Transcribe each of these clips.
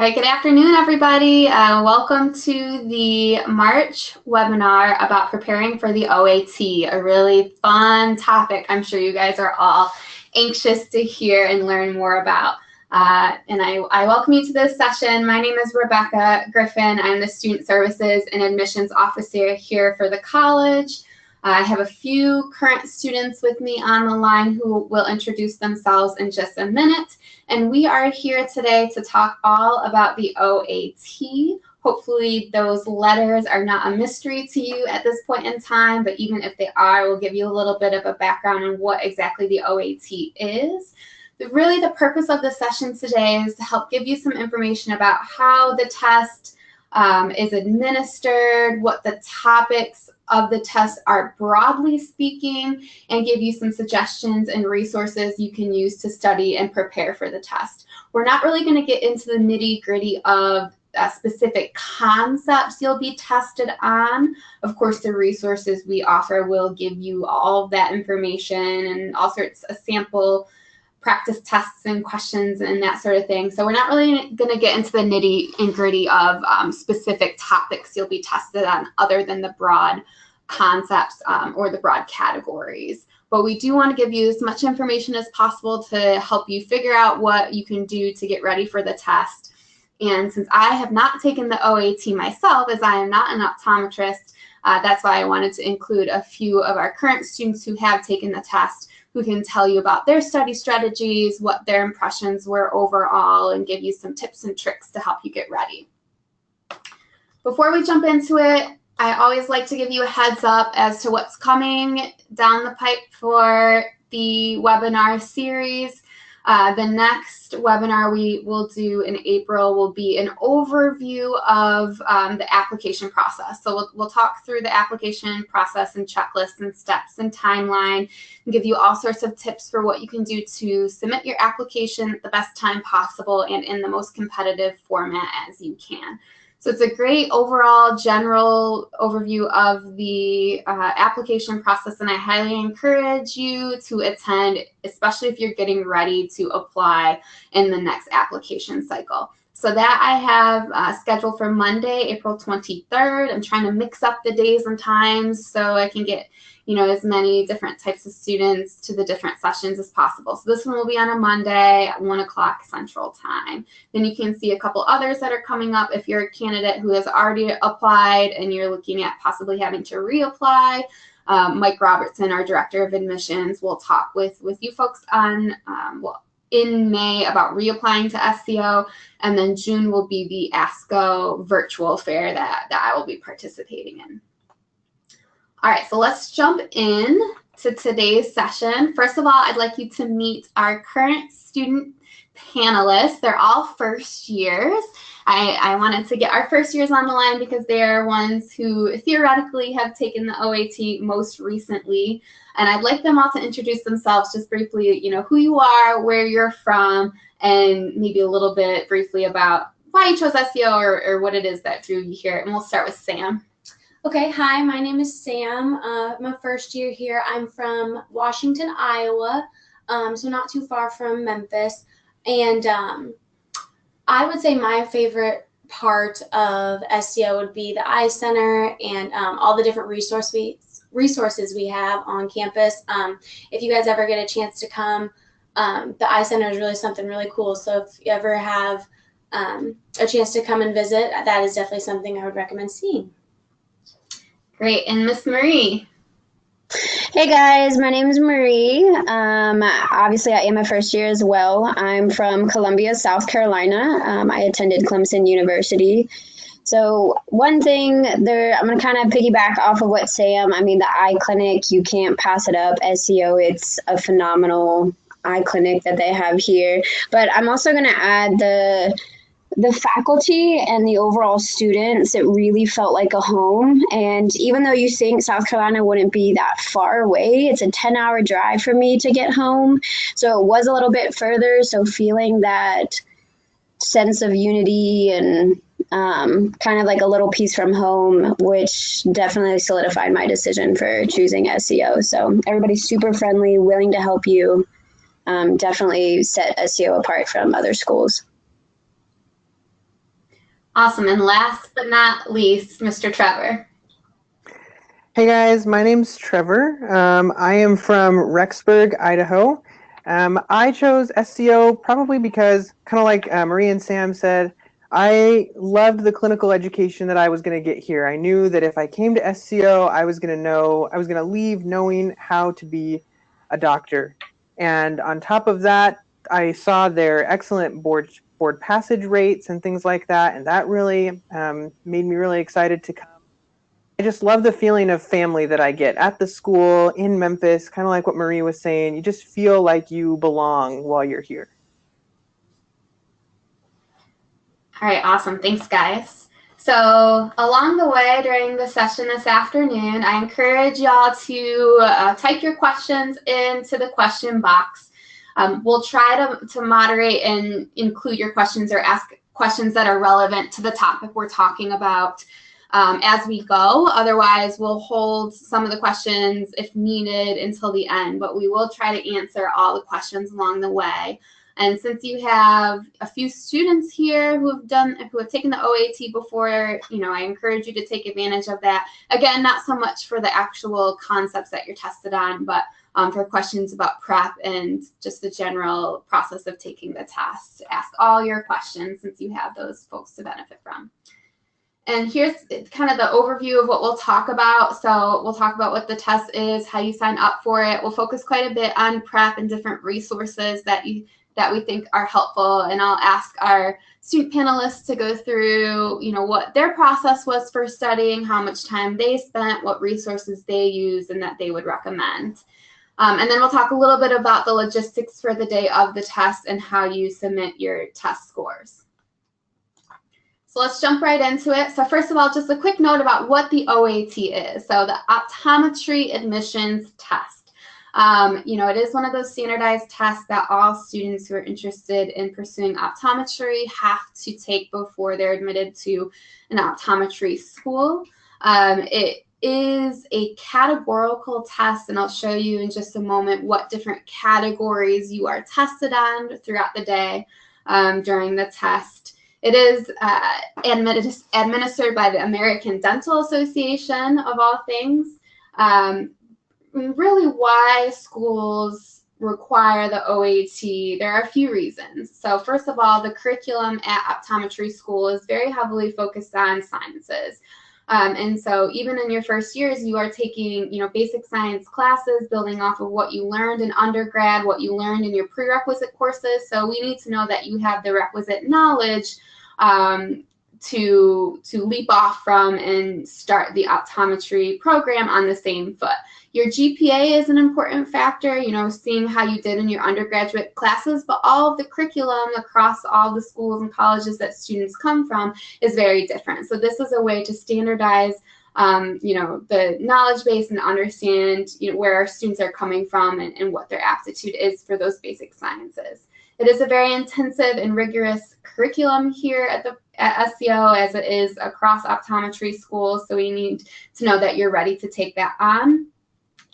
All right, good afternoon, everybody. Welcome to the March webinar about preparing for the OAT, a really fun topic I'm sure you guys are all anxious to hear and learn more about. And I welcome you to this session. My name is Rebecca Griffin. I'm the Student Services and Admissions Officer here for the college. I have a few current students with me on the line who will introduce themselves in just a minute. And we are here today to talk all about the OAT. Hopefully those letters are not a mystery to you at this point in time, but even if they are, we'll give you a little bit of a background on what exactly the OAT is. Really, the purpose of the session today is to help give you some information about how the test is administered, what the topics of the test are broadly speaking, and give you some suggestions and resources you can use to study and prepare for the test. We're not really going to get into the nitty-gritty of specific concepts you'll be tested on. Of course, the resources we offer will give you all of that information and all sorts of sample practice tests and questions and that sort of thing. So we're not really going to get into the nitty and gritty of specific topics you'll be tested on other than the broad concepts or the broad categories. But we do want to give you as much information as possible to help you figure out what you can do to get ready for the test. And since I have not taken the OAT myself, as I am not an optometrist, that's why I wanted to include a few of our current students who have taken the test, who can tell you about their study strategies, what their impressions were overall, and give you some tips and tricks to help you get ready. Before we jump into it, I always like to give you a heads up as to what's coming down the pipe for the webinar series. The next webinar we will do in April will be an overview of the application process. So we'll talk through the application process and checklists and steps and timeline and give you all sorts of tips for what you can do to submit your application at the best time possible and in the most competitive format as you can. So it's a great overall general overview of the application process, and I highly encourage you to attend, especially if you're getting ready to apply in the next application cycle. So that I have scheduled for Monday, April 23rd. I'm trying to mix up the days and times so I can get as many different types of students to the different sessions as possible. So this one will be on a Monday at 1 o'clock Central Time. Then you can see a couple others that are coming up if you're a candidate who has already applied and you're looking at possibly having to reapply. Mike Robertson, our Director of Admissions, will talk with you folks on in May about reapplying to SCO, and then June will be the ASCO virtual fair that I will be participating in. All right, so let's jump in to today's session. First of all, I'd like you to meet our current student panelists. They're all first years. I wanted to get our first years on the line because they're ones who theoretically have taken the OAT most recently. And I'd like them all to introduce themselves just briefly, who you are, where you're from, and maybe a little bit briefly about why you chose SEO or what it is that drew you here. And we'll start with Sam. Okay, hi, my name is Sam. I'm a first year here. I'm from Washington, Iowa, so not too far from Memphis. And I would say my favorite part of SEO would be the Eye Center and all the different resources we have on campus. If you guys ever get a chance to come, the Eye Center is really something really cool. So if you ever have a chance to come and visit, that is definitely something I would recommend seeing. Great. And Miss Marie. Hey guys, my name is Marie. Obviously, I am a first year as well. I'm from Columbia, South Carolina. I attended Clemson University. So one thing there, I'm going to kind of piggyback off of what Sam, the eye clinic, you can't pass it up. SEO, it's a phenomenal eye clinic that they have here. But I'm also going to add the faculty and the overall students. It really felt like a home. And even though you think South Carolina wouldn't be that far away, it's a 10-hour drive for me to get home. So it was a little bit further. So feeling that sense of unity and kind of like a little piece from home, which definitely solidified my decision for choosing SEO. So everybody's super friendly, willing to help you. Definitely set SEO apart from other schools. Awesome. And last but not least, Mr. Trevor. Hey guys, my name's Trevor. I am from Rexburg, Idaho. I chose SCO probably because, kind of like Marie and Sam said, I loved the clinical education that I was going to get here. I knew that if I came to SCO, I was going to leave knowing how to be a doctor. And on top of that, I saw their excellent board passage rates and things like that, and that really made me really excited to come. I just love the feeling of family that I get at the school in Memphis, kind of like what Marie was saying. You just feel like you belong while you're here. All right, awesome. Thanks, guys. So along the way during the session this afternoon, I encourage y'all to type your questions into the question box. We'll try to moderate and include your questions or ask questions that are relevant to the topic we're talking about as we go. Otherwise, we'll hold some of the questions if needed until the end, but we will try to answer all the questions along the way. And since you have a few students here who have taken the OAT before, I encourage you to take advantage of that. Again, not so much for the actual concepts that you're tested on, but for questions about prep and just the general process of taking the test. Ask all your questions since you have those folks to benefit from. And here's kind of the overview of what we'll talk about. So we'll talk about what the test is, how you sign up for it. We'll focus quite a bit on prep and different resources that we think are helpful. And I'll ask our student panelists to go through, what their process was for studying, how much time they spent, what resources they use, and that they would recommend. And then we'll talk a little bit about the logistics for the day of the test and how you submit your test scores. So let's jump right into it. So first of all, just a quick note about what the OAT is. So the Optometry Admissions Test. It is one of those standardized tests that all students who are interested in pursuing optometry have to take before they're admitted to an optometry school. It is a categorical test, and I'll show you in just a moment what different categories you are tested on throughout the day during the test. It is administered by the American Dental Association, of all things. Really, why schools require the OAT, there are a few reasons. So first of all, the curriculum at optometry school is very heavily focused on sciences. And so even in your first years, you are taking, basic science classes, building off of what you learned in undergrad, what you learned in your prerequisite courses. So we need to know that you have the requisite knowledge to leap off from and start the optometry program on the same foot. Your GPA is an important factor, seeing how you did in your undergraduate classes, but all of the curriculum across all the schools and colleges that students come from is very different. So this is a way to standardize, the knowledge base and understand, where our students are coming from and what their aptitude is for those basic sciences. It is a very intensive and rigorous curriculum here at SCO, as it is across optometry schools. So we need to know that you're ready to take that on.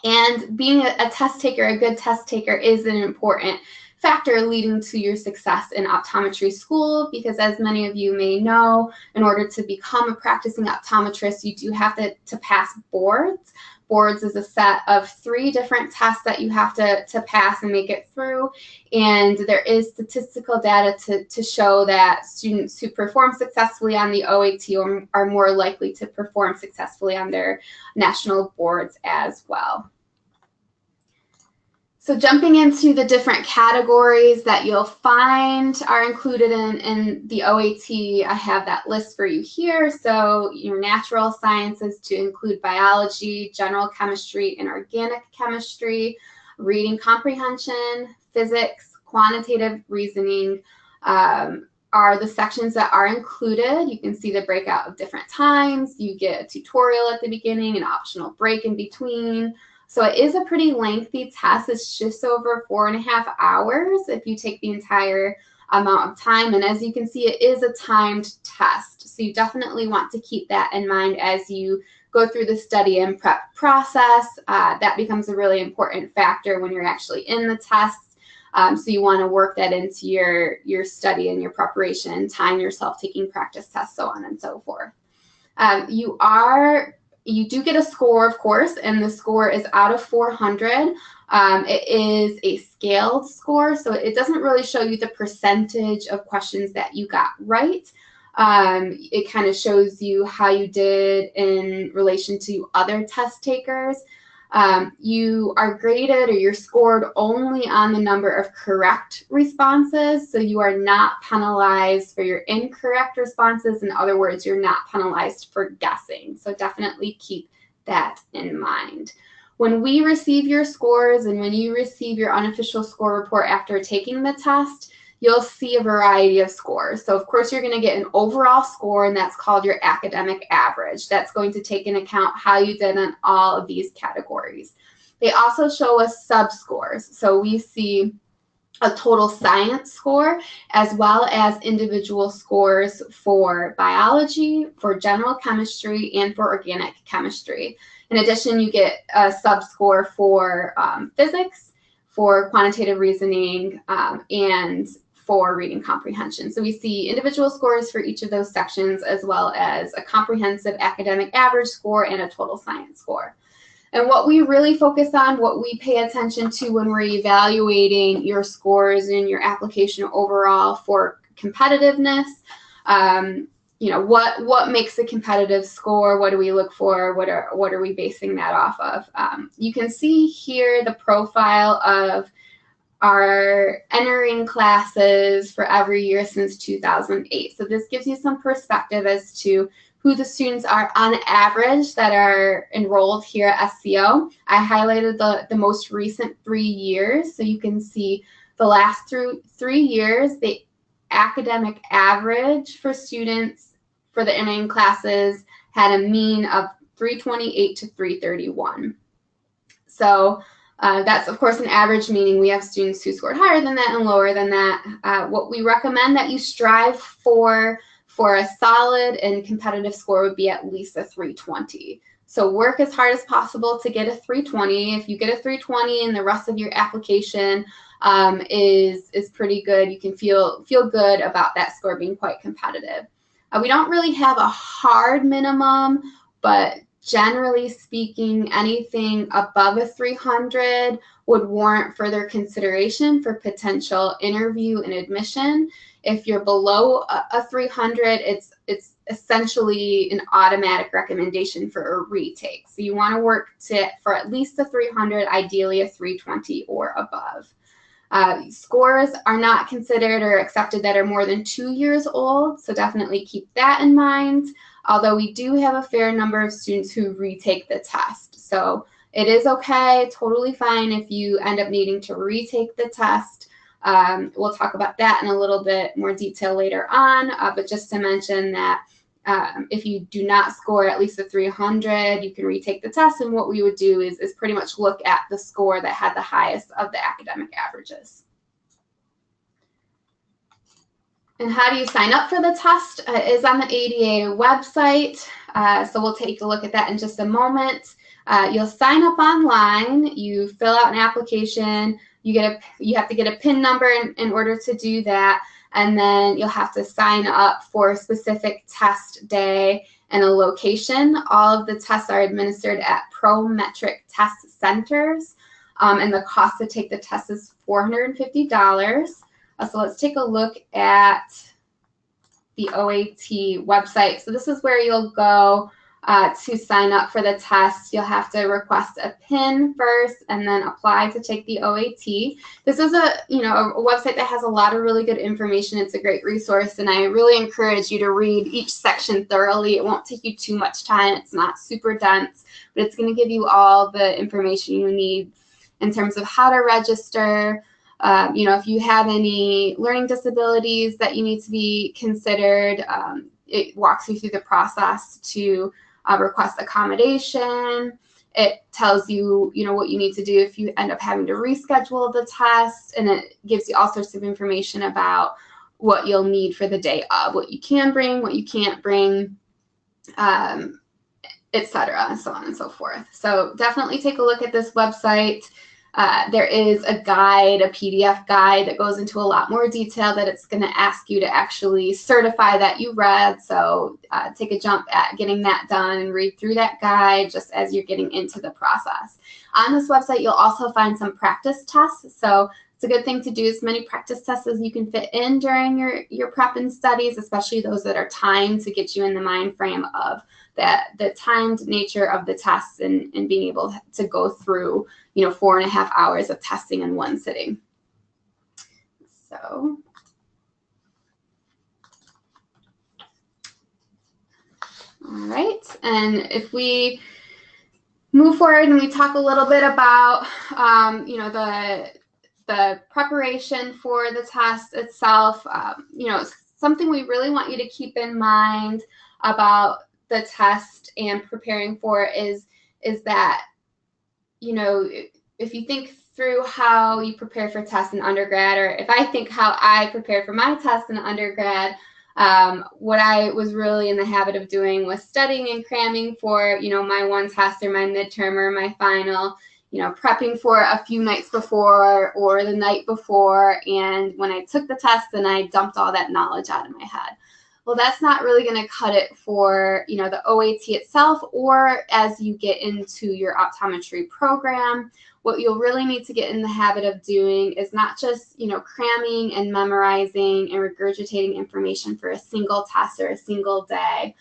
And being a test taker, a good test taker, is an important factor leading to your success in optometry school, because as many of you may know, in order to become a practicing optometrist, you do have to pass boards. Boards is a set of 3 different tests that you have to pass and make it through. And there is statistical data to show that students who perform successfully on the OAT are more likely to perform successfully on their national boards as well. So jumping into the different categories that you'll find are included in the OAT, I have that list for you here. So your natural sciences to include biology, general chemistry, and organic chemistry, reading comprehension, physics, quantitative reasoning are the sections that are included. You can see the breakout of different times. You get a tutorial at the beginning, an optional break in between. So it is a pretty lengthy test. It's just over 4.5 hours if you take the entire amount of time. And as you can see, it is a timed test. So you definitely want to keep that in mind as you go through the study and prep process. That becomes a really important factor when you're actually in the test. So you want to work that into your study and your preparation, time yourself taking practice tests, so on and so forth. You do get a score, of course, and the score is out of 400. It is a scaled score, so it doesn't really show you the percentage of questions that you got right. It kind of shows you how you did in relation to other test takers. You are graded, or you're scored only on the number of correct responses, so you are not penalized for your incorrect responses. In other words, you're not penalized for guessing, so definitely keep that in mind. When we receive your scores and when you receive your unofficial score report after taking the test, you'll see a variety of scores. So of course you're going to get an overall score, and that's called your academic average. That's going to take into account how you did on all of these categories. They also show us sub-scores. So we see a total science score, as well as individual scores for biology, for general chemistry, and for organic chemistry. In addition, you get a sub-score for physics, for quantitative reasoning, and for reading comprehension. So we see individual scores for each of those sections, as well as a comprehensive academic average score and a total science score. And what we really focus on, what we pay attention to when we're evaluating your scores and your application overall for competitiveness, you know, what makes a competitive score? What do we look for? What are we basing that off of? You can see here the profile of our entering classes for every year since 2008. So this gives you some perspective as to who the students are on average that are enrolled here at SCO. I highlighted the most recent 3 years, so you can see the last 3 years, the academic average for students for the entering classes had a mean of 328 to 331. So that's, of course, an average, meaning we have students who scored higher than that and lower than that. What we recommend that you strive for a solid and competitive score would be at least a 320. So work as hard as possible to get a 320. If you get a 320 and the rest of your application is pretty good, you can feel good about that score being quite competitive. We don't really have a hard minimum, but generally speaking, anything above a 300 would warrant further consideration for potential interview and admission. If you're below a 300, it's essentially an automatic recommendation for a retake. So you want to work for at least a 300, ideally a 320 or above. Scores are not considered or accepted that are more than 2 years old, so definitely keep that in mind. Although we do have a fair number of students who retake the test. So it is okay, totally fine if you end up needing to retake the test. We'll talk about that in a little bit more detail later on, but just to mention that if you do not score at least a 300, you can retake the test, and what we would do is pretty much look at the score that had the highest of the academic averages. And how do you sign up for the test? Is on the ADA website, so we'll take a look at that in just a moment. You'll sign up online, you fill out an application, you have to get a PIN number in order to do that, and then you'll have to sign up for a specific test day and a location. All of the tests are administered at Optometry Test Centers, and the cost to take the test is $450. So let's take a look at the OAT website. So this is where you'll go to sign up for the test. You'll have to request a PIN first and then apply to take the OAT. This is a website that has a lot of really good information. It's a great resource, and I really encourage you to read each section thoroughly. It won't take you too much time. It's not super dense, but it's going to give you all the information you need in terms of how to register. If you have any learning disabilities that you need to be considered, it walks you through the process to request accommodation. It tells you, what you need to do if you end up having to reschedule the test, and it gives you all sorts of information about what you'll need for the day of, what you can bring, what you can't bring, etc., and so on and so forth. So definitely take a look at this website. There is a guide, a PDF guide that goes into a lot more detail that it's going to ask you to actually certify that you read. So take a jump at getting that done and read through that guide just as you're getting into the process. On this website, you'll also find some practice tests. So it's a good thing to do as many practice tests as you can fit in during your prep and studies, especially those that are timed to get you in the mind frame of the timed nature of the tests and being able to go through 4.5 hours of testing in one sitting. So all right, and if we move forward and we talk a little bit about the preparation for the test itself, something we really want you to keep in mind about the test and preparing for is that, if you think through how you prepare for tests in undergrad, or if I think how I prepared for my test in undergrad, what I was really in the habit of doing was studying and cramming for, my one test or my midterm or my final, prepping for a few nights before or the night before. And when I took the test, then I dumped all that knowledge out of my head. Well, that's not really going to cut it for, the OAT itself, or as you get into your optometry program. What you'll really need to get in the habit of doing is not just, cramming and memorizing and regurgitating information for a single test or a single day.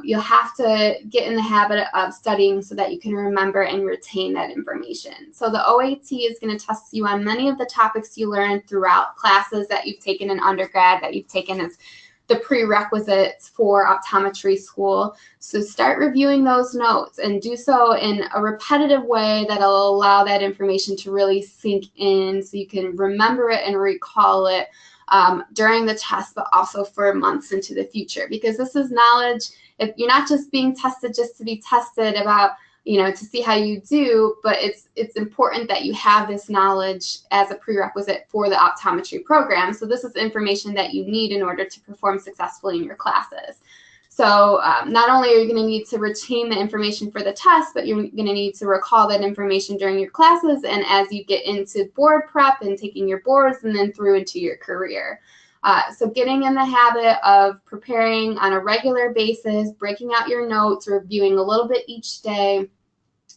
You'll have to get in the habit of studying so that you can remember and retain that information. So the OAT is going to test you on many of the topics you learned throughout classes that you've taken in undergrad, that you've taken as the prerequisites for optometry school. So start reviewing those notes and do so in a repetitive way that'll allow that information to really sink in so you can remember it and recall it during the test, but also for months into the future. Because this is knowledge. If you're not just being tested just to be tested about, to see how you do, but it's important that you have this knowledge as a prerequisite for the optometry program. So this is information that you need in order to perform successfully in your classes. So not only are you going to need to retain the information for the test, but you're going to need to recall that information during your classes and as you get into board prep and taking your boards and then through into your career. So getting in the habit of preparing on a regular basis, breaking out your notes, reviewing a little bit each day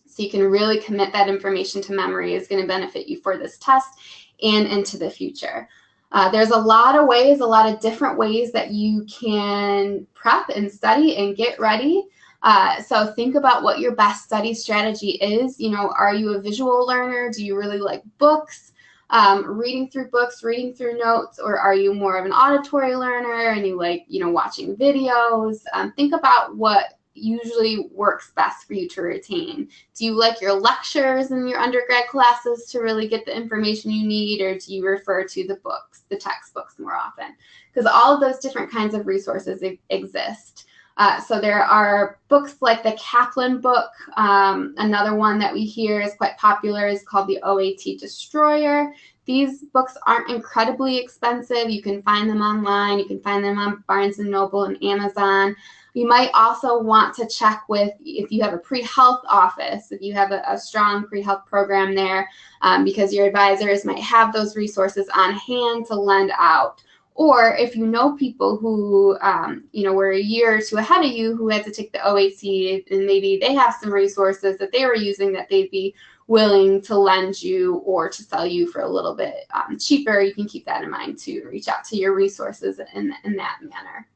so you can really commit that information to memory is going to benefit you for this test and into the future. There's a lot of ways, a lot of different ways that you can prep and study and get ready. So think about what your best study strategy is. Are you a visual learner? Do you really like books? Reading through books, reading through notes, or are you more of an auditory learner and you like, watching videos? Think about what usually works best for you to retain. Do you like your lectures in your undergrad classes to really get the information you need, or do you refer to the books, the textbooks more often? Because all of those different kinds of resources exist. So there are books like the Kaplan book. Another one that we hear is quite popular is called the OAT Destroyer. These books aren't incredibly expensive. You can find them online. You can find them on Barnes & Noble and Amazon. You might also want to check with if you have a pre-health office, if you have a strong pre-health program there, because your advisors might have those resources on hand to lend out. Or if you know people who, were a year or two ahead of you who had to take the OAT and maybe they have some resources that they were using that they'd be willing to lend you or to sell you for a little bit cheaper, you can keep that in mind too. Reach out to your resources in that manner.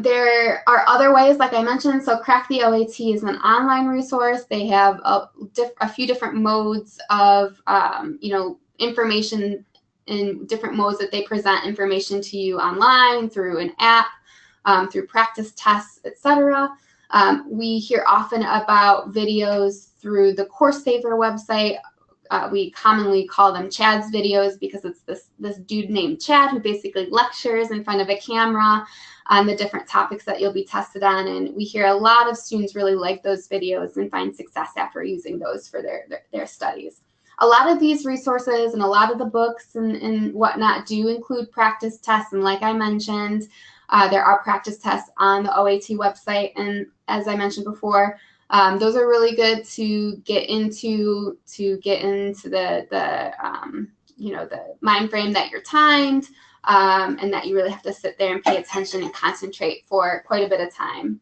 There are other ways, like I mentioned. So Crack the OAT is an online resource. They have a few different modes of, information in different modes that they present information to you online, through an app, through practice tests, etc. We hear often about videos through the Course Saver website. We commonly call them Chad's videos because it's this dude named Chad who basically lectures in front of a camera on the different topics that you'll be tested on. And we hear a lot of students really like those videos and find success after using those for their studies. A lot of these resources and a lot of the books and whatnot do include practice tests. And like I mentioned, there are practice tests on the OAT website. And as I mentioned before, Those are really good to get into the the mind frame that you're timed, and that you really have to sit there and pay attention and concentrate for quite a bit of time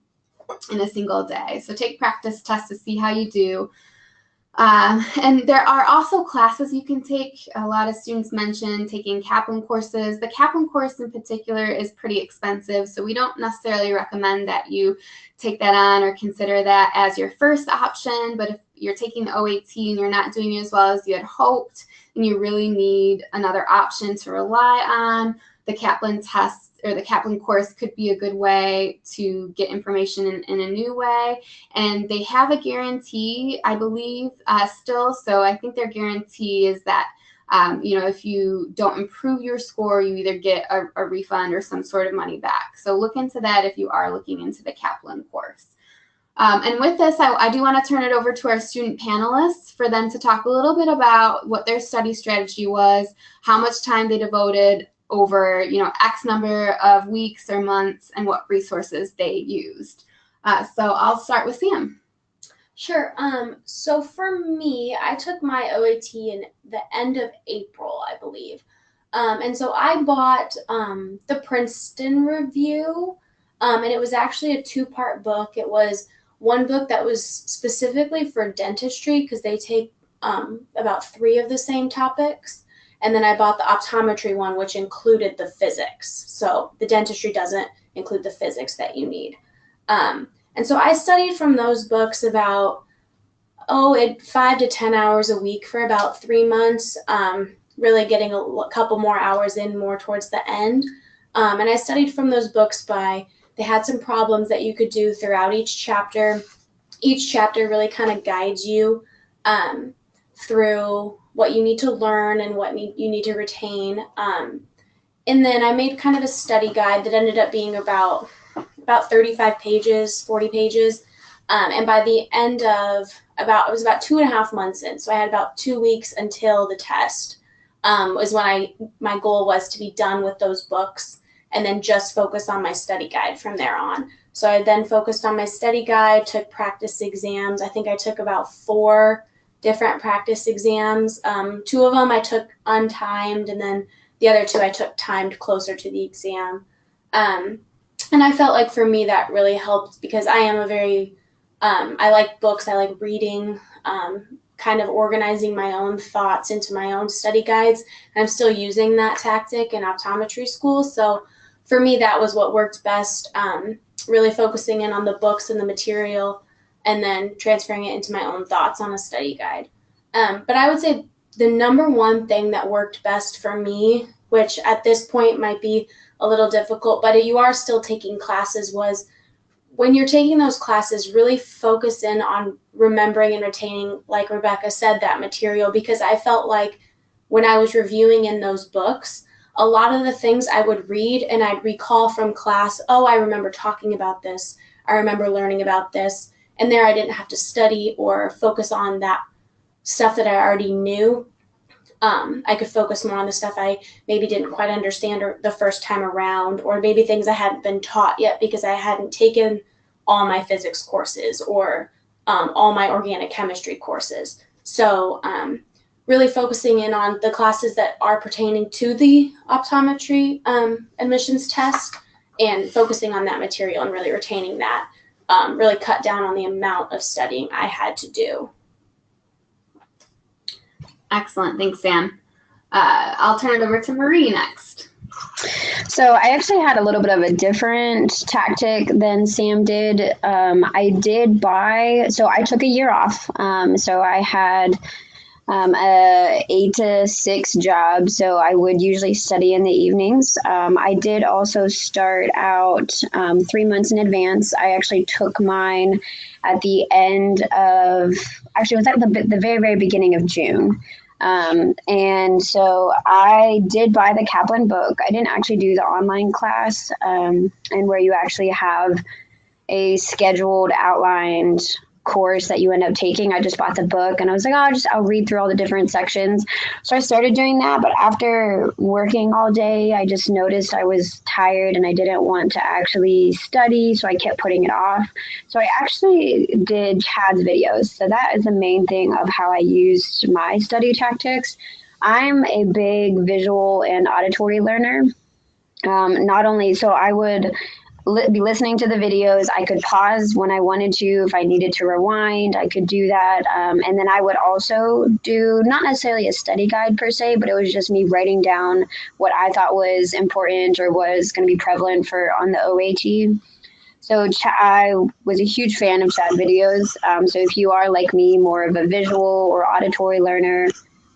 in a single day. So take practice tests to see how you do. And there are also classes you can take. A lot of students mentioned taking Kaplan courses. The Kaplan course in particular is pretty expensive, so we don't necessarily recommend that you take that on or consider that as your first option. But if you're taking the OAT and you're not doing as well as you had hoped, and you really need another option to rely on, the Kaplan test or the Kaplan course could be a good way to get information in a new way. And they have a guarantee, I believe, still. So I think their guarantee is that, if you don't improve your score, you either get a refund or some sort of money back. So look into that if you are looking into the Kaplan course. And with this, I do want to turn it over to our student panelists for them to talk a little bit about what their study strategy was, how much time they devoted over, X number of weeks or months, and what resources they used. So I'll start with Sam. Sure. So for me, I took my OAT in the end of April, I believe. And so I bought the Princeton Review, and it was actually a 2-part book. It was one book that was specifically for dentistry because they take about 3 of the same topics. And then I bought the optometry one, which included the physics. So the dentistry doesn't include the physics that you need. And so I studied from those books about 5 to 10 hours a week for about 3 months, really getting a couple more hours in more towards the end. And I studied from those books they had some problems that you could do throughout each chapter. Each chapter really kind of guides you through what you need to learn and what you need to retain. And then I made kind of a study guide that ended up being about 35 pages, 40 pages. And by the end of it was about 2.5 months in. So I had about 2 weeks until the test, was when my goal was to be done with those books and then just focus on my study guide from there on. So I then focused on my study guide, took practice exams. I think I took about 4 different practice exams. 2 of them I took untimed, and then the other 2 I took timed closer to the exam. And I felt like for me that really helped because I am I like books, I like reading, kind of organizing my own thoughts into my own study guides. And I'm still using that tactic in optometry school. So for me, that was what worked best, really focusing in on the books and the material and then transferring it into my own thoughts on a study guide. But I would say the number one thing that worked best for me, which at this point might be a little difficult, but you are still taking classes, was when you're taking those classes, really focus in on remembering and retaining, like Rebecca said, that material, because I felt like when I was reviewing in those books, a lot of the things I would read and I'd recall from class, I remember talking about this, I remember learning about this, and there I didn't have to study or focus on that stuff that I already knew. I could focus more on the stuff I maybe didn't quite understand or the first time around, or maybe things I hadn't been taught yet because I hadn't taken all my physics courses or all my organic chemistry courses. So really focusing in on the classes that are pertaining to the optometry admissions test and focusing on that material and really retaining that really cut down on the amount of studying I had to do. Excellent. Thanks, Sam. I'll turn it over to Marie next. So I actually had a little bit of a different tactic than Sam did. I took a year off. So I had a 8 to 6 job. So I would usually study in the evenings. I did also start out 3 months in advance. I actually took mine at the end of, actually it was at the very, very beginning of June. And so I did buy the Kaplan book. I didn't actually do the online class, and where you actually have a scheduled, outlined course that you end up taking. I just bought the book and I was like, oh, I'll read through all the different sections. So I started doing that, but after working all day, I just noticed I was tired and I didn't want to actually study, so I kept putting it off. So I actually did Chad's videos. So that is the main thing of how I used my study tactics. I'm a big visual and auditory learner. Not only, so I would be listening to the videos. I could pause when I wanted to. If I needed to rewind, I could do that. And then I would also do not necessarily a study guide per se, but it was just me writing down what I thought was important or was going to be prevalent for on the OAT. So I was a huge fan of Chad videos. So if you are like me, more of a visual or auditory learner,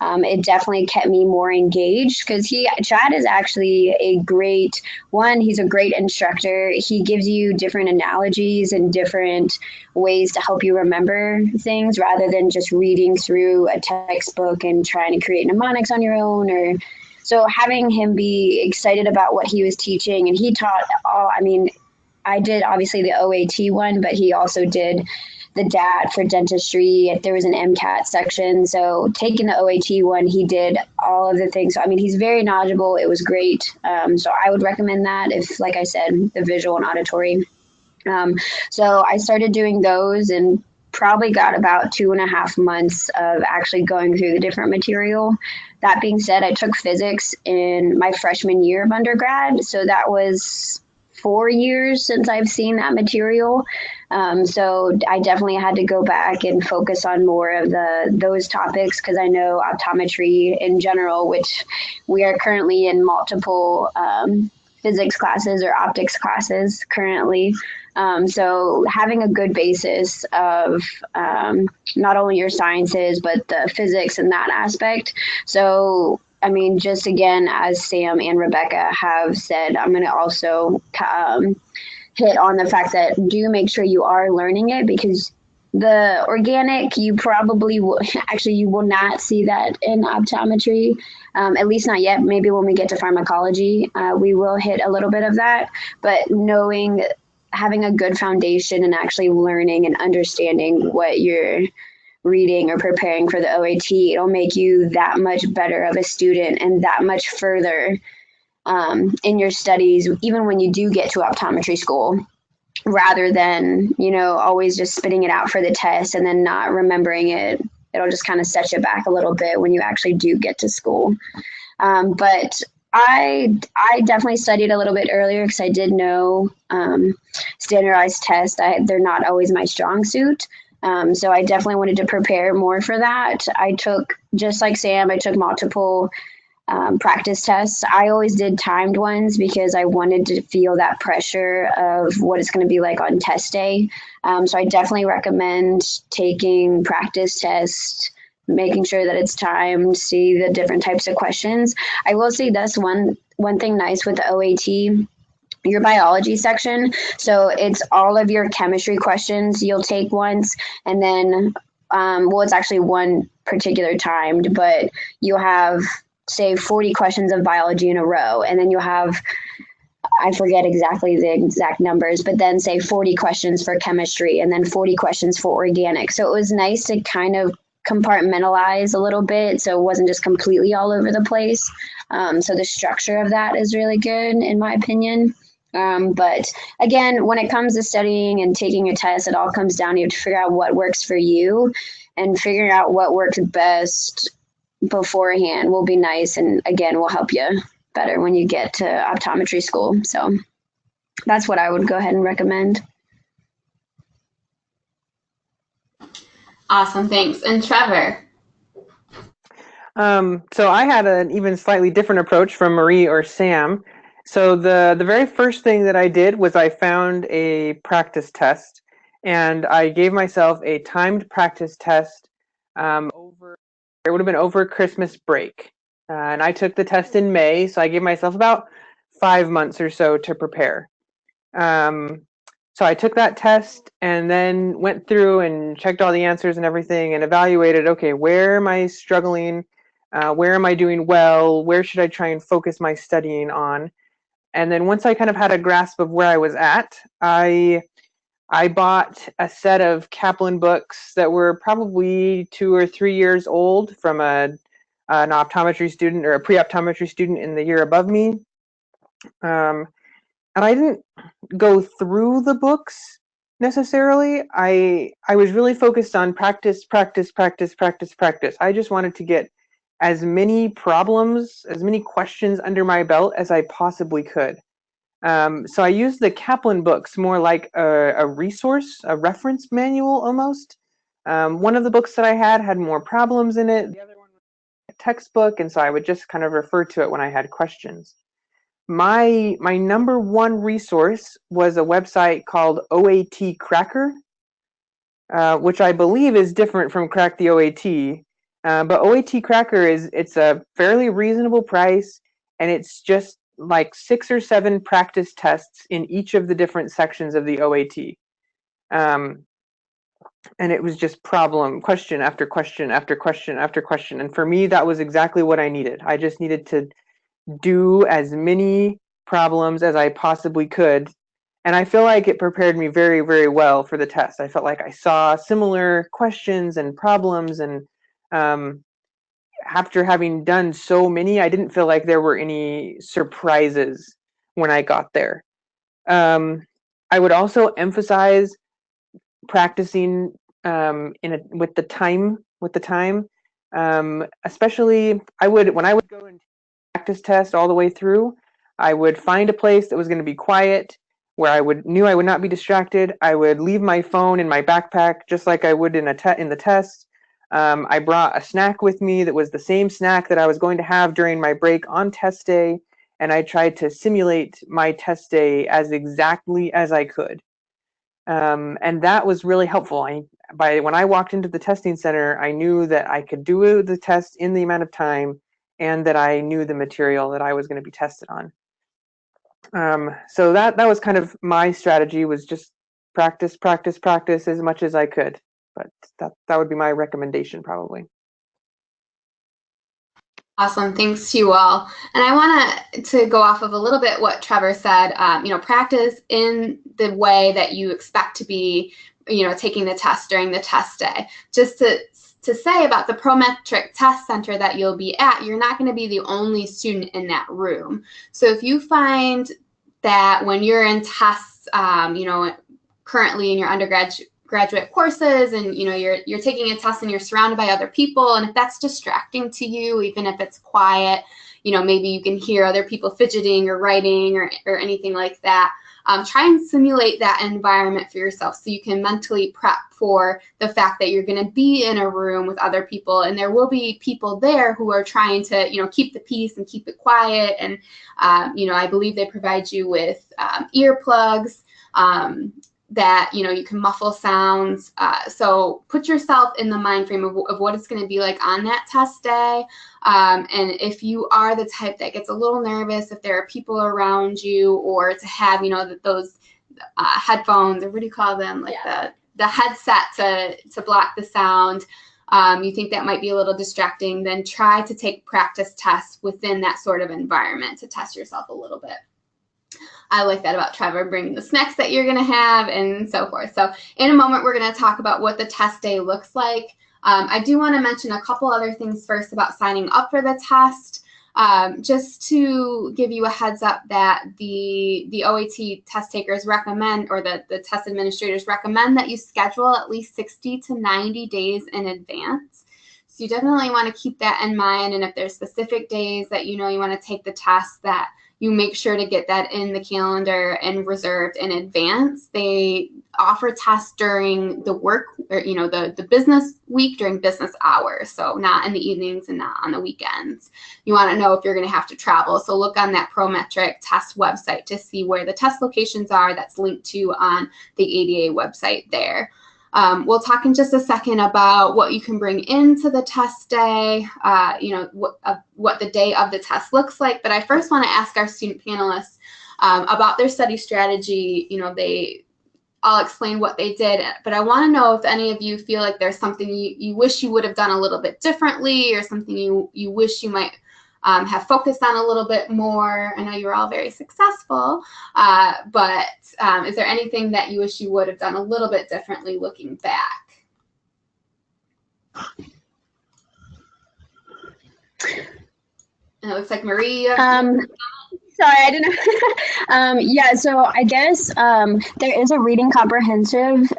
it definitely kept me more engaged because Chad is actually he's a great instructor. He gives you different analogies and different ways to help you remember things rather than just reading through a textbook and trying to create mnemonics on your own. So having him be excited about what he was teaching, and he taught I did obviously the OAT one, but he also did the DAT for dentistry. There was an MCAT section. So taking the OAT one, he did all of the things. So, he's very knowledgeable. It was great. So I would recommend that if, like I said, the visual and auditory. So I started doing those and probably got about 2.5 months of actually going through the different material. That being said, I took physics in my freshman year of undergrad. So that was 4 years since I've seen that material. So I definitely had to go back and focus on more of those topics because I know optometry in general, which we are currently in multiple physics classes or optics classes currently. So having a good basis of not only your sciences, but the physics and that aspect. So just again, as Sam and Rebecca have said, I'm going to also hit on the fact that do make sure you are learning it, because the organic, you probably will, you will not see that in optometry, at least not yet. Maybe when we get to pharmacology, we will hit a little bit of that, but having a good foundation and actually learning and understanding what you're reading or preparing for the OAT, it'll make you that much better of a student and that much further in your studies, even when you do get to optometry school, rather than, always just spitting it out for the test and then not remembering it. It'll just kind of set you back a little bit when you actually do get to school. But I definitely studied a little bit earlier because I did know standardized tests. They're not always my strong suit. So I definitely wanted to prepare more for that. Just like Sam, I took multiple practice tests. I always did timed ones because I wanted to feel that pressure of what it's going to be like on test day. So I definitely recommend taking practice tests, making sure that it's timed, see the different types of questions. I will say that's one thing nice with the OAT, your biology section. So it's all of your chemistry questions you'll take once, and then, it's actually one particular timed, but you'll have, say, 40 questions of biology in a row, and then you'll have, I forget exactly the exact numbers, but then say 40 questions for chemistry and then 40 questions for organic. So it was nice to kind of compartmentalize a little bit so it wasn't just completely all over the place. So the structure of that is really good in my opinion. But again, when it comes to studying and taking a test, it all comes down to figure out what works for you, and figuring out what works best beforehand will be nice. And again, will help you better when you get to optometry school. So that's what I would go ahead and recommend. Awesome. Thanks. And Trevor? So I had an even slightly different approach from Marie or Sam. So the very first thing that I did was I found a practice test, and I gave myself a timed practice test it would have been over Christmas break. And I took the test in May, so I gave myself about 5 months or so to prepare. So I took that test and then went through and checked all the answers and everything and evaluated, okay, where am I struggling? Where am I doing well? Where should I try and focus my studying on? And then once I kind of had a grasp of where I was at, I I bought a set of Kaplan books that were probably 2 or 3 years old from an optometry student or a pre-optometry student in the year above me. And I didn't go through the books necessarily. I was really focused on practice, practice, practice, practice, practice. I just wanted to get as many problems, as many questions under my belt as I possibly could. So I used the Kaplan books more like a resource, a reference manual almost. One of the books that I had more problems in it. The other one was a textbook, and so I would just kind of refer to it when I had questions. My number one resource was a website called OAT Cracker, which I believe is different from Crack the OAT. But OAT Cracker it's a fairly reasonable price, and it's just like 6 or 7 practice tests in each of the different sections of the OAT. And it was just question after question after question after question. And for me, that was exactly what I needed. I just needed to do as many problems as I possibly could. And I feel like it prepared me very, very well for the test. I felt like I saw similar questions and problems, and after having done so many, I didn't feel like there were any surprises when I got there. I would also emphasize practicing with the time. Especially when I would go and practice test all the way through, I would find a place that was going to be quiet, where I knew I would not be distracted. I would leave my phone in my backpack, just like I would in the test. I brought a snack with me that was the same snack that I was going to have during my break on test day, and I tried to simulate my test day as exactly as I could. And that was really helpful. When I walked into the testing center, I knew that I could do the test in the amount of time, and that I knew the material that I was going to be tested on. So that was kind of my strategy, was just practice, practice, practice as much as I could. But that would be my recommendation, probably. Awesome, thanks to you all. And I want to go off of a little bit what Trevor said. Practice in the way that you expect to be, taking the test during the test day. Just to say about the Optometric Test Center that you'll be at, you're not going to be the only student in that room. So if you find that when you're in tests, currently in your undergraduate courses, and you're taking a test and you're surrounded by other people, and if that's distracting to you, even if it's quiet, maybe you can hear other people fidgeting or writing or anything like that. Try and simulate that environment for yourself so you can mentally prep for the fact that you're going to be in a room with other people, and there will be people there who are trying to, keep the peace and keep it quiet. And, I believe they provide you with earplugs that, you can muffle sounds. So put yourself in the mind frame of what it's going to be like on that test day. And if you are the type that gets a little nervous, if there are people around you, or to have, those headphones, or what do you call them? Like the headset to block the sound. You think that might be a little distracting, then try to take practice tests within that sort of environment to test yourself a little bit. I like that about Trevor, bringing the snacks that you're going to have and so forth. So in a moment, we're going to talk about what the test day looks like. I do want to mention a couple other things first about signing up for the test. Just to give you a heads up that the OAT test takers recommend, or the test administrators recommend, that you schedule at least 60 to 90 days in advance. So you definitely want to keep that in mind. And if there's specific days that you want to take the test, that you make sure to get that in the calendar and reserved in advance. They offer tests during the work, or the business week, during business hours, so not in the evenings and not on the weekends. You want to know if you're going to have to travel, so look on that Optometric Test website to see where the test locations are. That's linked to on the ADA website there. We'll talk in just a second about what you can bring into the test day, what the day of the test looks like. But I first want to ask our student panelists about their study strategy. I'll explain what they did, but I want to know if any of you feel like there's something you wish you would have done a little bit differently, or something you wish you might have focused on a little bit more? I know you were all very successful, but is there anything that you wish you would have done a little bit differently looking back? And it looks like Marie. Sorry, I didn't. Yeah, so I guess there is a reading comprehensive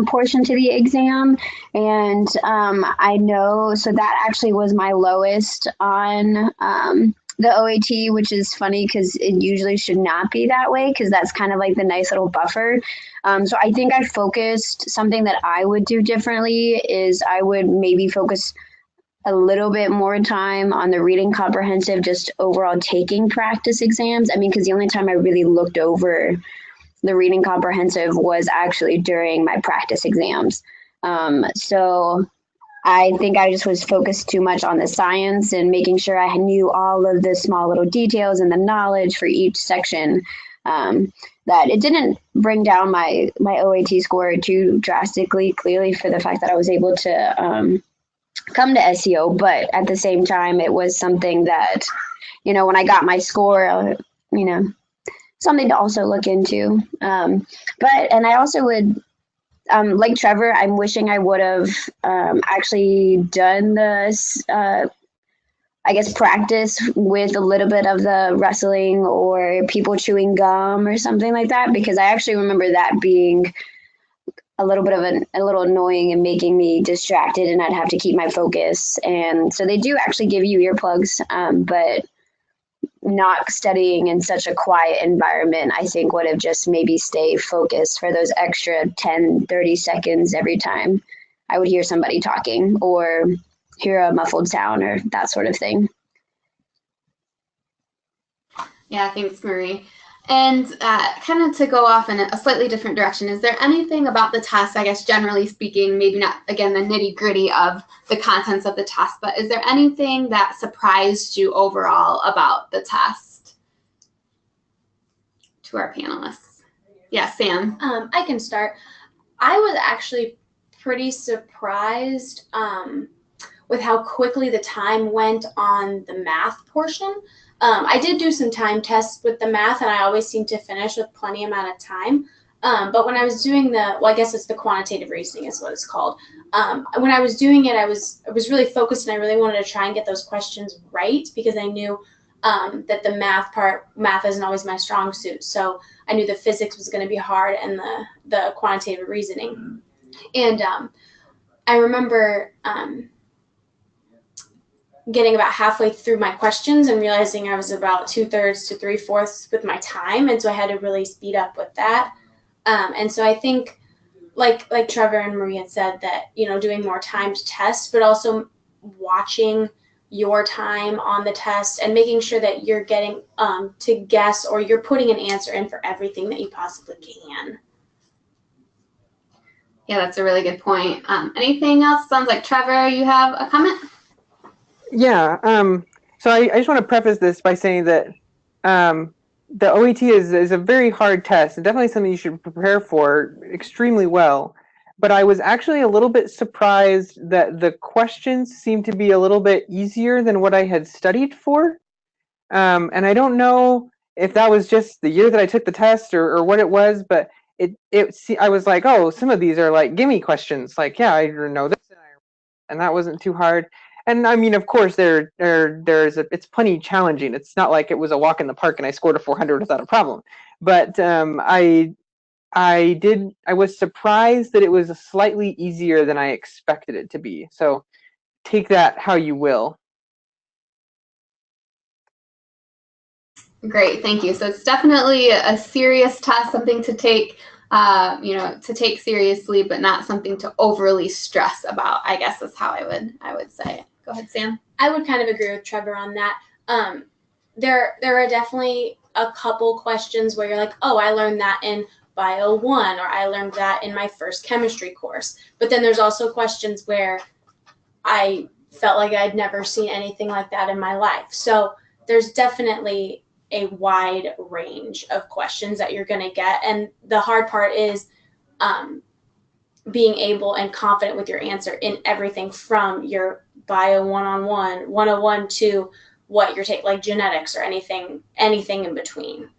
portion to the exam, and I know, so that actually was my lowest on the OAT, which is funny because it usually should not be that way, because that's kind of like the nice little buffer. So I think I focused, something that I would do differently is I would maybe focus a little bit more time on the reading comprehensive, just overall taking practice exams. I mean, because the only time I really looked over the reading comprehensive was actually during my practice exams. So I think I just was focused too much on the science and making sure I knew all of the small little details and the knowledge for each section, that it didn't bring down my OAT score too drastically, clearly, for the fact that I was able to come to SEO, but at the same time, it was something that, when I got my score, something to also look into. And I also would, like Trevor, I'm wishing I would have actually done this, I guess, practice with a little bit of the wrestling or people chewing gum or something like that, because I actually remember that being a little bit of a little annoying and making me distracted, and I'd have to keep my focus. And so they do actually give you earplugs, but not studying in such a quiet environment, I think, would have just maybe stay focused for those extra 10, 30 seconds every time I would hear somebody talking or hear a muffled sound or that sort of thing. Yeah, thanks, Marie. And kind of to go off in a slightly different direction, is there anything about the test, I guess generally speaking, maybe not, again, the nitty gritty of the contents of the test, but is there anything that surprised you overall about the test? To our panelists. Yeah, Sam. I can start. I was actually pretty surprised with how quickly the time went on the math portion. I did do some time tests with the math, and I always seem to finish with plenty amount of time. But when I was doing I guess it's the quantitative reasoning is what it's called. When I was doing it, I was really focused, and I really wanted to try and get those questions right, because I knew that the math isn't always my strong suit. So I knew the physics was going to be hard and the quantitative reasoning. And I remember getting about halfway through my questions and realizing I was about 2/3 to 3/4 with my time, and so I had to really speed up with that. And so I think, like Trevor and Marie had said, that doing more timed tests, but also watching your time on the test and making sure that you're getting to guess, or you're putting an answer in for everything that you possibly can. Yeah, that's a really good point. Anything else? Sounds like Trevor, you have a comment? Yeah. So I just want to preface this by saying that the OAT is a very hard test, and definitely something you should prepare for extremely well. But I was actually a little bit surprised that the questions seemed to be a little bit easier than what I had studied for. And I don't know if that was just the year that I took the test or what it was, but I was like, oh, some of these are like gimme questions. Like, yeah, I know this, and that wasn't too hard. And I mean, of course, it's plenty challenging. It's not like it was a walk in the park and I scored a 400 without a problem. But I was surprised that it was slightly easier than I expected it to be. So take that how you will. Great, thank you. So it's definitely a serious test, something to take, to take seriously, but not something to overly stress about, I guess is how I would say it. Go ahead, Sam. I would kind of agree with Trevor on that. There are definitely a couple questions where you're like, oh, I learned that in Bio 1, or I learned that in my first chemistry course. But then there's also questions where I felt like I'd never seen anything like that in my life. So there's definitely a wide range of questions that you're going to get. And the hard part is being able and confident with your answer in everything from your Bio 101 to what you're taking, like genetics or anything in between.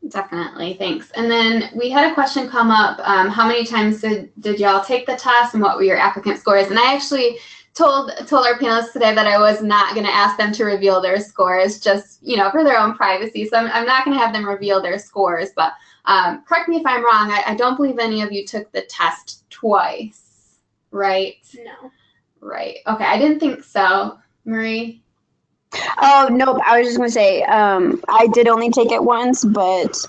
Definitely, thanks. And then we had a question come up, how many times did y'all take the test and what were your applicant scores? And I actually told our panelists today that I was not going to ask them to reveal their scores, just, you know, for their own privacy. So I'm not going to have them reveal their scores, but correct me if I'm wrong, I don't believe any of you took the test twice, right? No. Right. Okay, I didn't think so. Marie? Oh, nope. I was just going to say, I did only take it once, but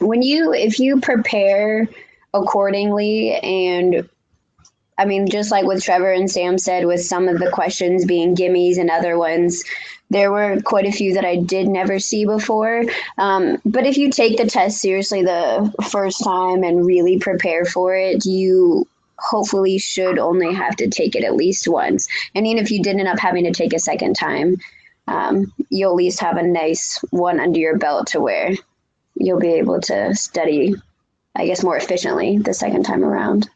if you prepare accordingly, and I mean, just like with Trevor and Sam said, with some of the questions being gimmies and other ones, there were quite a few that I did never see before. But if you take the test seriously the first time and really prepare for it, you hopefully should only have to take it at least once. And even if you did end up having to take a second time, you'll at least have a nice one under your belt to where you'll be able to study, I guess, more efficiently the second time around.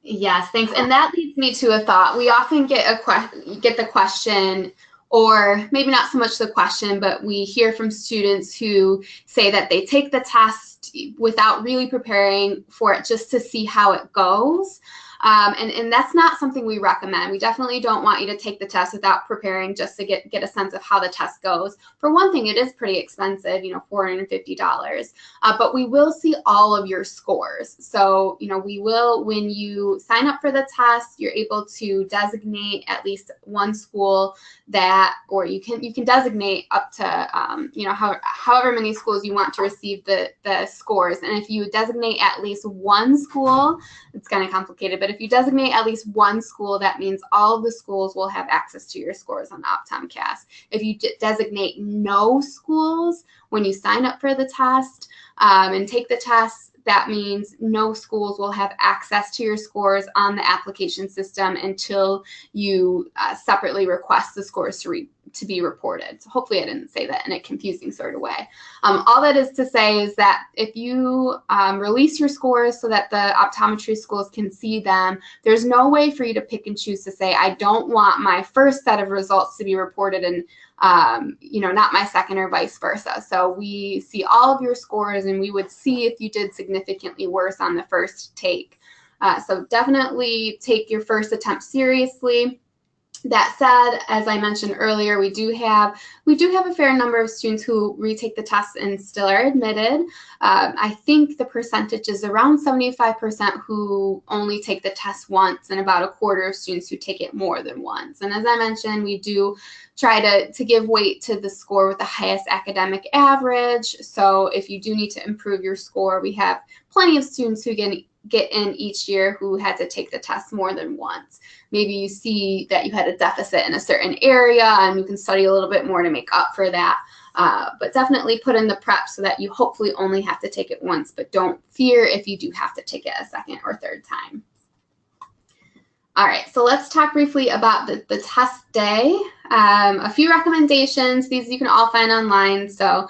Yes, thanks. And that leads me to a thought. We often get the question, or maybe not so much the question, but we hear from students who say that they take the test without really preparing for it, just to see how it goes. And that's not something we recommend. We definitely don't want you to take the test without preparing, just to get a sense of how the test goes. For one thing, it is pretty expensive, you know, $450. But we will see all of your scores. So, you know, we will, when you sign up for the test, you're able to designate at least one school that, or you can designate up to, you know, however many schools you want to receive the scores. And if you designate at least one school, it's kind of complicated, but if you designate at least one school, that means all of the schools will have access to your scores on Optomcast. If you designate no schools when you sign up for the test and take the test, that means no schools will have access to your scores on the application system until you separately request the scores to be reported. So hopefully I didn't say that in a confusing sort of way. All that is to say is that if you release your scores so that the optometry schools can see them, there's no way for you to pick and choose to say, I don't want my first set of results to be reported and you know, not my second, or vice versa. So we see all of your scores, and we would see if you did significantly worse on the first take. So definitely take your first attempt seriously. That said, as I mentioned earlier, we do have a fair number of students who retake the test and still are admitted. I think the percentage is around 75% who only take the test once, and about a quarter of students who take it more than once. And as I mentioned, we do try to give weight to the score with the highest academic average. So if you do need to improve your score, we have plenty of students who get in each year who had to take the test more than once. Maybe you see that you had a deficit in a certain area and you can study a little bit more to make up for that. But definitely put in the prep so that you hopefully only have to take it once, but don't fear if you do have to take it a second or third time. All right, so let's talk briefly about the test day. A few recommendations. These you can all find online, so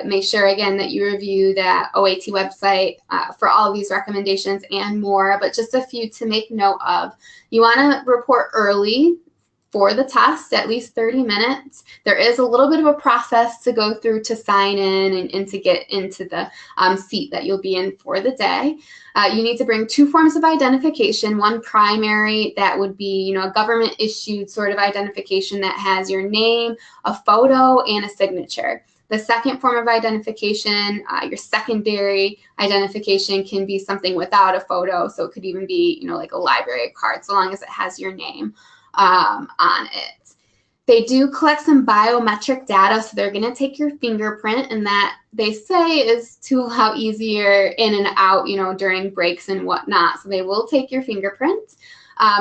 make sure, again, that you review that OAT website for all of these recommendations and more, but just a few to make note of. You want to report early for the test, at least 30 minutes. There is a little bit of a process to go through to sign in and to get into the seat that you'll be in for the day. You need to bring 2 forms of identification. One primary, that would be, you know, a government issued sort of identification that has your name, a photo, and a signature. The second form of identification, your secondary identification, can be something without a photo. So it could even be, you know, like a library card, so long as it has your name on it. They do collect some biometric data, so they're going to take your fingerprint, and that, they say, is to allow easier in and out, you know, during breaks and whatnot. So they will take your fingerprint.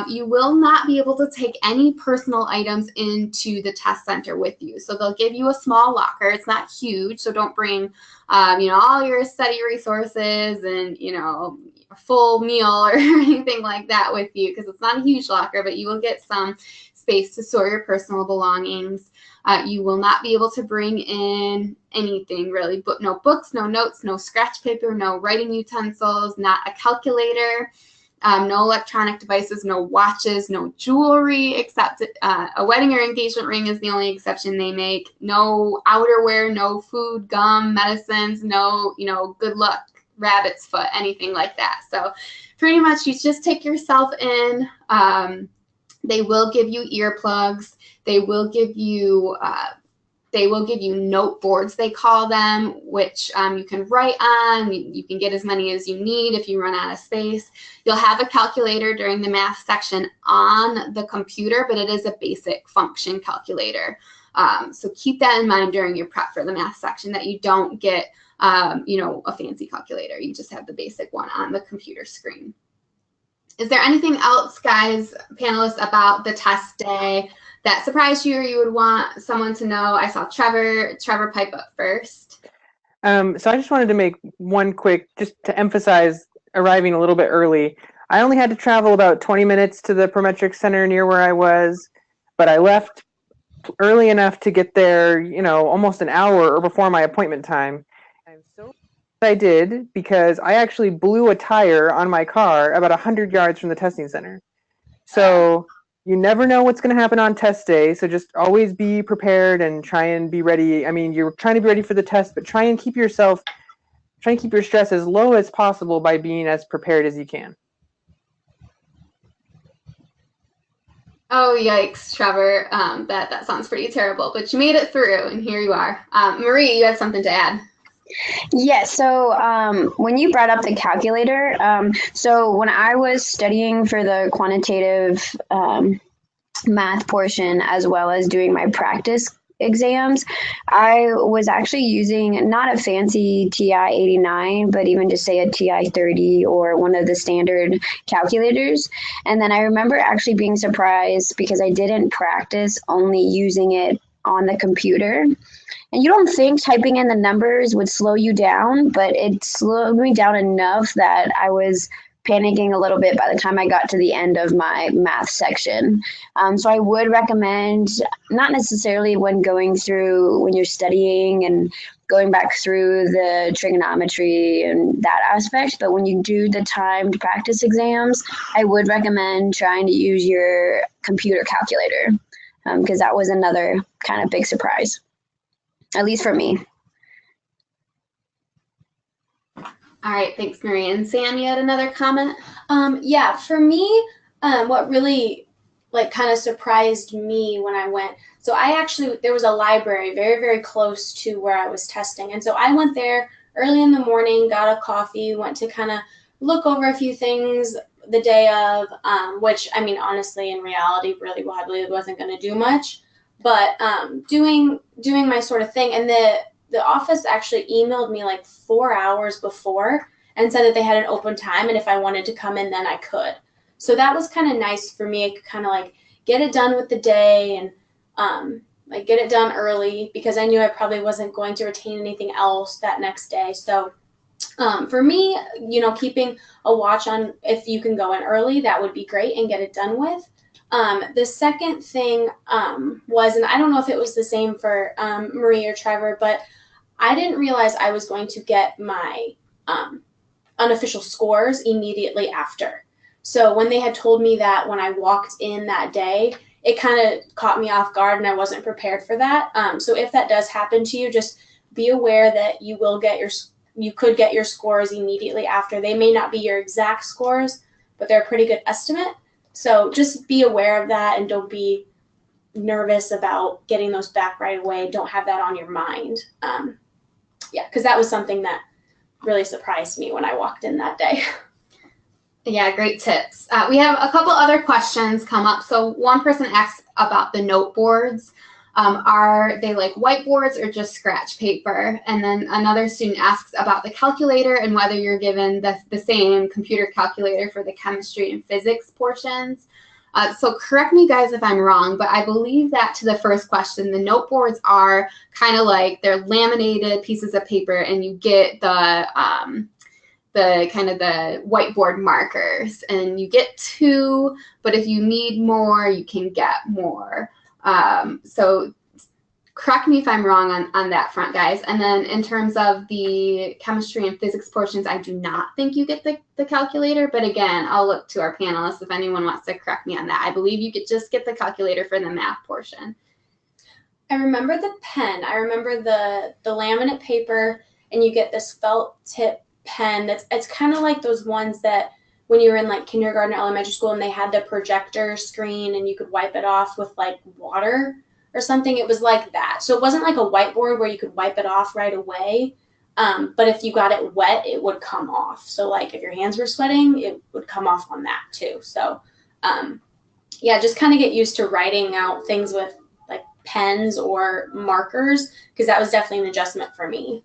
You will not be able to take any personal items into the test center with you. So they'll give you a small locker. It's not huge, so don't bring, you know, all your study resources and, you know, a full meal or anything like that with you, because it's not a huge locker, but you will get some space to store your personal belongings. You will not be able to bring in anything really, but no books, no notes, no scratch paper, no writing utensils, not a calculator. No electronic devices, no watches, no jewelry, except a wedding or engagement ring is the only exception they make. No outerwear, no food, gum, medicines, no, good luck, rabbit's foot, anything like that. So pretty much you just take yourself in. They will give you earplugs. They will give you note boards, they call them, which you can write on. You can get as many as you need if you run out of space. You'll have a calculator during the math section on the computer, but it is a basic function calculator. So keep that in mind during your prep for the math section, that you don't get a fancy calculator. You just have the basic one on the computer screen. Is there anything else, guys, panelists, about the test day that surprised you or you would want someone to know? I saw Trevor pipe up first. So I just wanted to make one quick, just to emphasize arriving a little bit early. I only had to travel about 20 minutes to the Prometric Center near where I was, but I left early enough to get there, almost an hour or before my appointment time. I'm so glad I did, because I actually blew a tire on my car about 100 yards from the testing center. So you never know what's going to happen on test day, so just always be prepared and try and be ready. I mean, you're trying to be ready for the test, but try and keep your stress as low as possible by being as prepared as you can. Oh, yikes, Trevor. That sounds pretty terrible, but you made it through, and here you are. Marie, you had something to add. Yes. So when you brought up the calculator, so when I was studying for the quantitative math portion, as well as doing my practice exams, I was actually using not a fancy TI-89, but even just say a TI-30 or one of the standard calculators. And then I remember actually being surprised because I didn't practice only using it on the computer. And you don't think typing in the numbers would slow you down, but it slowed me down enough that I was panicking a little bit by the time I got to the end of my math section. So I would recommend, not necessarily when you're studying and going back through the trigonometry and that aspect, but when you do the timed practice exams, I would recommend trying to use your computer calculator, because that was another kind of big surprise, at least for me. All right, thanks, Marie. And Sam, you had another comment? Yeah, for me, what really kind of surprised me when I went, so there was a library very, very close to where I was testing. And so I went there early in the morning, got a coffee, went to kind of look over a few things the day of, which, I mean, honestly, in reality, really wasn't going to do much, but doing my sort of thing. And the office actually emailed me 4 hours before and said that they had an open time, and if I wanted to come in, then I could. So that was kind of nice for me. I could kind of get it done with the day and get it done early, because I knew I probably wasn't going to retain anything else that next day. So for me, keeping a watch on if you can go in early, that would be great and get it done with. The second thing was, and I don't know if it was the same for Marie or Trevor, but I didn't realize I was going to get my unofficial scores immediately after. So when they had told me that when I walked in that day, it kind of caught me off guard and I wasn't prepared for that. So if that does happen to you, just be aware that you could get your scores immediately after. They may not be your exact scores, but they're a pretty good estimate. So just be aware of that and don't be nervous about getting those back right away. Don't have that on your mind. Yeah, because that was something that really surprised me when I walked in that day. Yeah, great tips. We have a couple other questions come up. So one person asked about the note boards. Are they like whiteboards or just scratch paper? And then another student asks about the calculator and whether you're given the same computer calculator for the chemistry and physics portions. So correct me guys if I'm wrong, but I believe that to the first question, the note boards are kind of they're laminated pieces of paper, and you get the whiteboard markers, and you get 2, but if you need more, you can get more. So correct me if I'm wrong on that front, guys. And then in terms of the chemistry and physics portions, I do not think you get the calculator. But again, I'll look to our panelists if anyone wants to correct me on that. I believe you could just get the calculator for the math portion. I remember the pen. I remember the laminate paper, and you get this felt tip pen. It's kind of like those ones that when you were in like kindergarten or elementary school and they had the projector screen and you could wipe it off with like water or something. It was like that. So it wasn't like a whiteboard where you could wipe it off right away. But if you got it wet, it would come off. So like if your hands were sweating, it would come off on that too. So yeah, just kind of get used to writing out things with like pens or markers, because that was definitely an adjustment for me.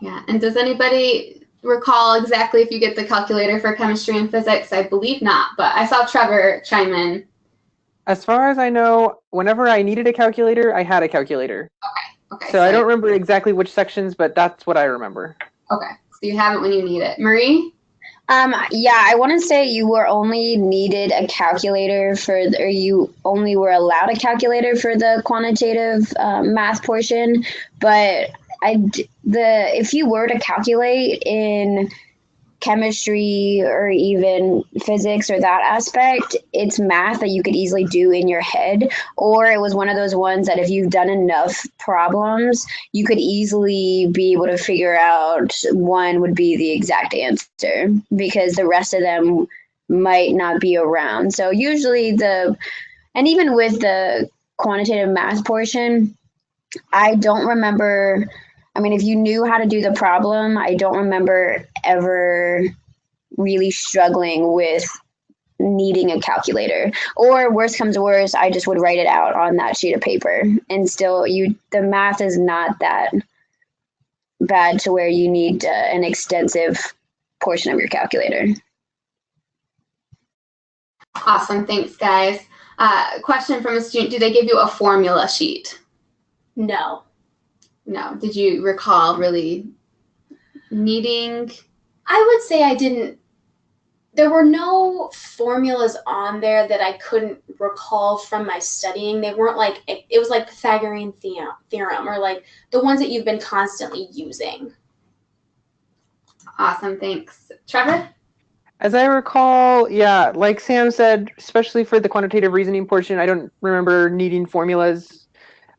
Yeah, and does anybody recall exactly if you get the calculator for chemistry and physics? I believe not, but I saw Trevor chime in. As far as I know, whenever I needed a calculator, I had a calculator. Okay. So I don't remember exactly which sections, but that's what I remember. Okay, so you have it when you need it. Marie? Yeah, I want to say you were only needed a calculator or you only were allowed a calculator for the quantitative math portion, but if you were to calculate in chemistry or even physics or that aspect, it's math that you could easily do in your head, or it was one of those ones that if you've done enough problems, you could easily be able to figure out one would be the exact answer because the rest of them might not be around. So usually and even with the quantitative math portion, I don't remember. I mean, if you knew how to do the problem, I don't remember ever really struggling with needing a calculator. Or worst comes to worst, I just would write it out on that sheet of paper. And still, the math is not that bad to where you need an extensive portion of your calculator. Awesome, thanks, guys. Question from a student, do they give you a formula sheet? No. No. Did you recall really needing? I would say I didn't. There were no formulas on there that I couldn't recall from my studying. They weren't like, it was like Pythagorean theorem or like the ones that you've been constantly using. Awesome, thanks. Trevor? As I recall, yeah, like Sam said, especially for the quantitative reasoning portion, I don't remember needing formulas.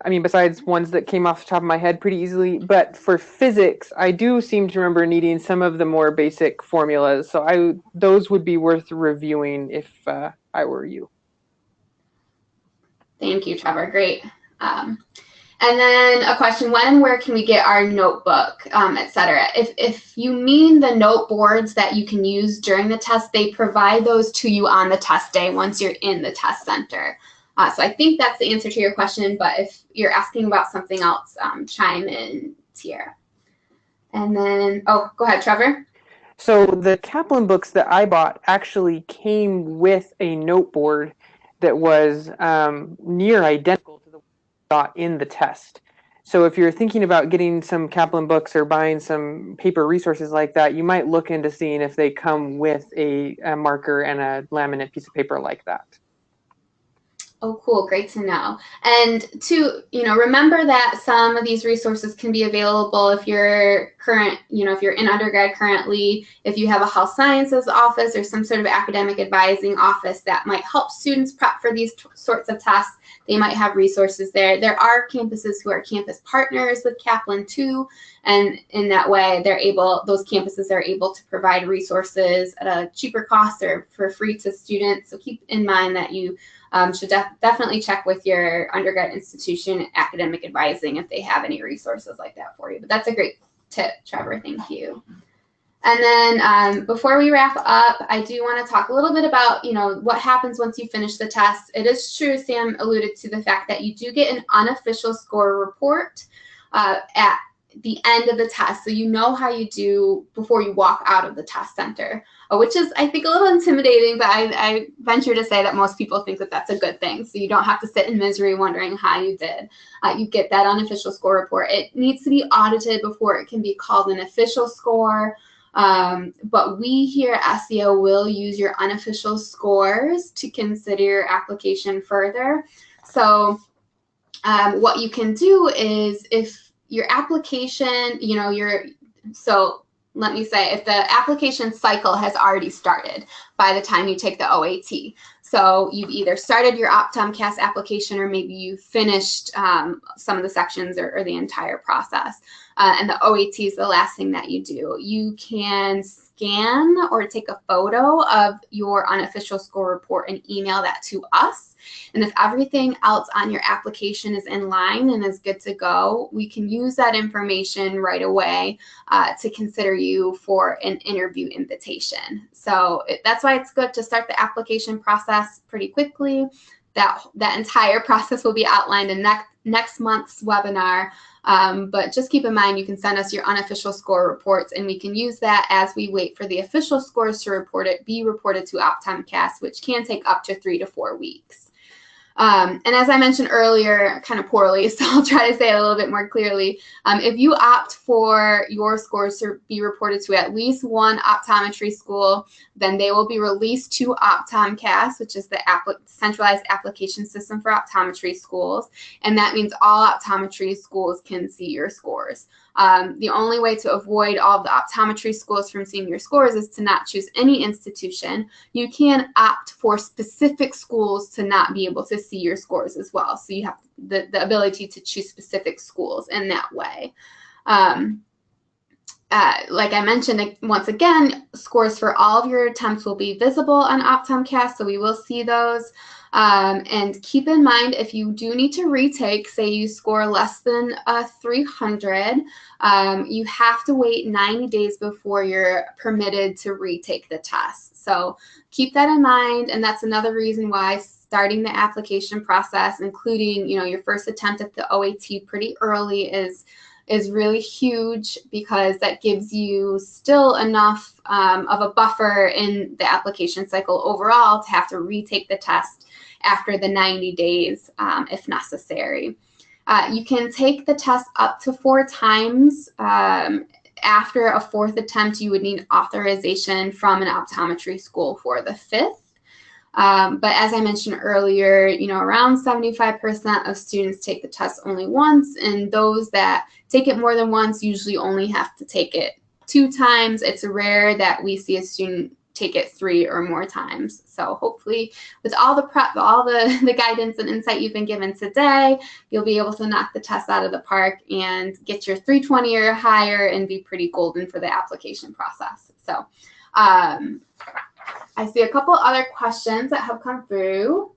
I mean, besides ones that came off the top of my head pretty easily. But for physics, I do seem to remember needing some of the more basic formulas. So those would be worth reviewing if I were you. Thank you, Trevor. Great. And then a question, when and where can we get our notebook, et cetera? If you mean the note boards that you can use during the test, they provide those to you on the test day once you're in the test center. So I think that's the answer to your question, but if you're asking about something else, chime in, Tiara. And then, go ahead, Trevor. So the Kaplan books that I bought actually came with a note board that was near identical to the one I got in the test. So if you're thinking about getting some Kaplan books or buying some paper resources like that, you might look into seeing if they come with a marker and a laminate piece of paper like that. Oh, cool. Great to know. And to, remember that some of these resources can be available if you're if you're in undergrad currently, if you have a health sciences office or some sort of academic advising office that might help students prep for these sorts of tests. They might have resources there. There are campuses who are campus partners with Kaplan too. And in that way, those campuses are able to provide resources at a cheaper cost or for free to students. So keep in mind that you should definitely check with your undergrad institution academic advising if they have any resources like that for you. But that's a great tip, Trevor. Thank you. And then before we wrap up, I do want to talk a little bit about, what happens once you finish the test. It is true, Sam alluded to the fact that you do get an unofficial score report at the end of the test. So you know how you do before you walk out of the test center, which is, I think, a little intimidating, but I venture to say that most people think that that's a good thing. So you don't have to sit in misery wondering how you did. You get that unofficial score report. It needs to be audited before it can be called an official score. But we here at SEO will use your unofficial scores to consider your application further. So what you can do is if your application, so let me say if the application cycle has already started by the time you take the OAT. So you've either started your OptomCast application or maybe you finished some of the sections or the entire process. And the OAT is the last thing that you do. You can scan or take a photo of your unofficial score report and email that to us. And if everything else on your application is in line and is good to go, we can use that information right away to consider you for an interview invitation. So that's why it's good to start the application process pretty quickly. That entire process will be outlined in next month's webinar. But just keep in mind, you can send us your unofficial score reports, and we can use that as we wait for the official scores to be reported to OptomCast, which can take up to 3 to 4 weeks. And as I mentioned earlier, kind of poorly, so I'll try to say it a little bit more clearly. If you opt for your scores to be reported to at least one optometry school, then they will be released to OptomCast, which is the centralized application system for optometry schools. And that means all optometry schools can see your scores. The only way to avoid all of the optometry schools from seeing your scores is to not choose any institution. You can opt for specific schools to not be able to see your scores as well. So you have the ability to choose specific schools in that way. Like I mentioned, once again, scores for all of your attempts will be visible on OptomCast, so we will see those. And keep in mind, if you do need to retake, say you score less than 300, you have to wait 90 days before you're permitted to retake the test. So keep that in mind, and that's another reason why starting the application process, including your first attempt at the OAT pretty early, is really huge, because that gives you still enough of a buffer in the application cycle overall to have to retake the test after the 90 days if necessary. You can take the test up to 4 times. After a 4th attempt, you would need authorization from an optometry school for the 5th. But as I mentioned earlier, around 75% of students take the test only once, and those that take it more than once usually only have to take it 2 times. It's rare that we see a student take it 3 or more times. So hopefully with all the prep, all the guidance and insight you've been given today, you'll be able to knock the test out of the park and get your 320 or higher and be pretty golden for the application process. So I see a couple other questions that have come through.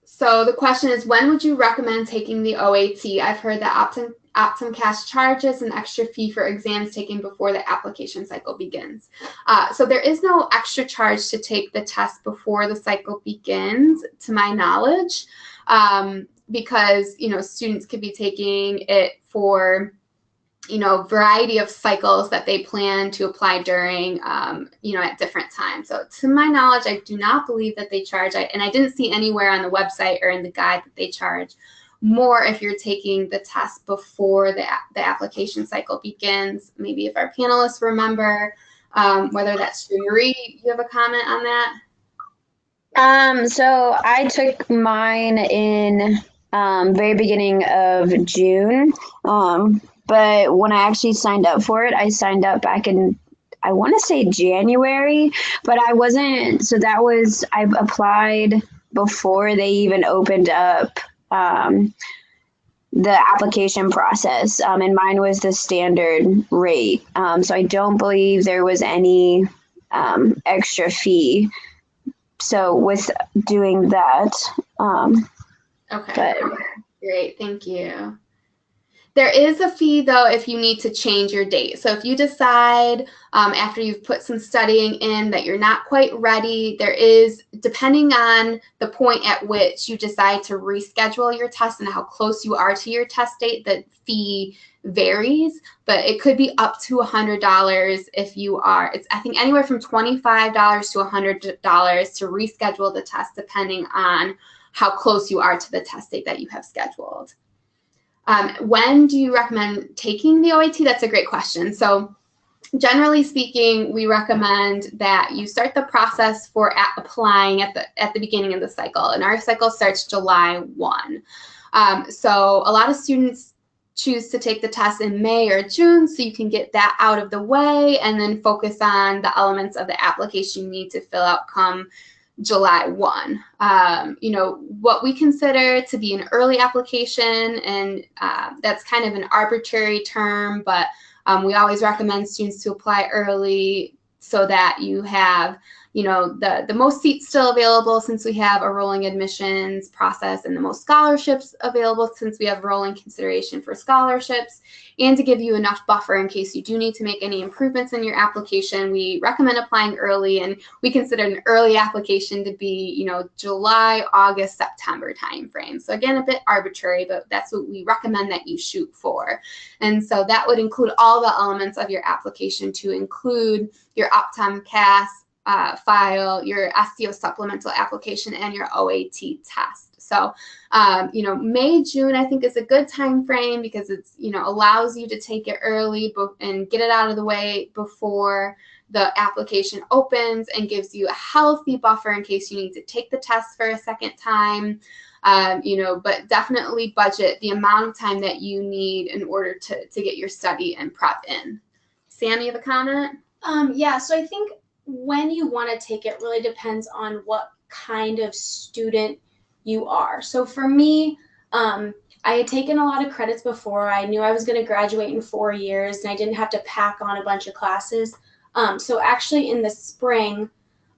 So the question is, when would you recommend taking the OAT? I've heard that OptomCast charges an extra fee for exams taken before the application cycle begins. So there is no extra charge to take the test before the cycle begins, to my knowledge, because students could be taking it for variety of cycles that they plan to apply during, at different times. So to my knowledge, I do not believe that they charge, and I didn't see anywhere on the website or in the guide that they charge more if you're taking the test before the application cycle begins. Maybe if our panelists remember whether that's true. Marie, you have a comment on that? So I took mine in very beginning of June. But when I actually signed up for it, I signed up back in, I want to say January, but I wasn't, so that was, I applied before they even opened up the application process, and mine was the standard rate. So I don't believe there was any extra fee. So with doing that, okay, great, thank you. There is a fee, though, if you need to change your date. So if you decide after you've put some studying in that you're not quite ready, there is, depending on the point at which you decide to reschedule your test and how close you are to your test date, the fee varies, but it could be up to $100 if you are. It's, I think, anywhere from $25 to $100 to reschedule the test, depending on how close you are to the test date that you have scheduled. When do you recommend taking the OAT? That's a great question. So generally speaking, we recommend that you start the process for applying at the beginning of the cycle, and our cycle starts July 1. So a lot of students choose to take the test in May or June, so you can get that out of the way and then focus on the elements of the application you need to fill out come July 1. You know, what we consider to be an early application, and that's kind of an arbitrary term, but we always recommend students to apply early so that you have, you know, the most seats still available since we have a rolling admissions process, and the most scholarships available since we have rolling consideration for scholarships, and to give you enough buffer in case you do need to make any improvements in your application. We recommend applying early, and we consider an early application to be, you know, July, August, September timeframe. So again, a bit arbitrary, but that's what we recommend that you shoot for. And so that would include all the elements of your application, to include your OptometryCast file, your SEO supplemental application, and your OAT test. So, you know, May, June, I think is a good time frame because it's, you know, allows you to take it early and get it out of the way before the application opens, and gives you a healthy buffer in case you need to take the test for a second time. You know, but definitely budget the amount of time that you need in order to get your study and prep in. Sam, you have a comment? Yeah, so I think when you want to take it really depends on what kind of student you are. So for me, I had taken a lot of credits before. I knew I was going to graduate in 4 years, and I didn't have to pack on a bunch of classes. So actually in the spring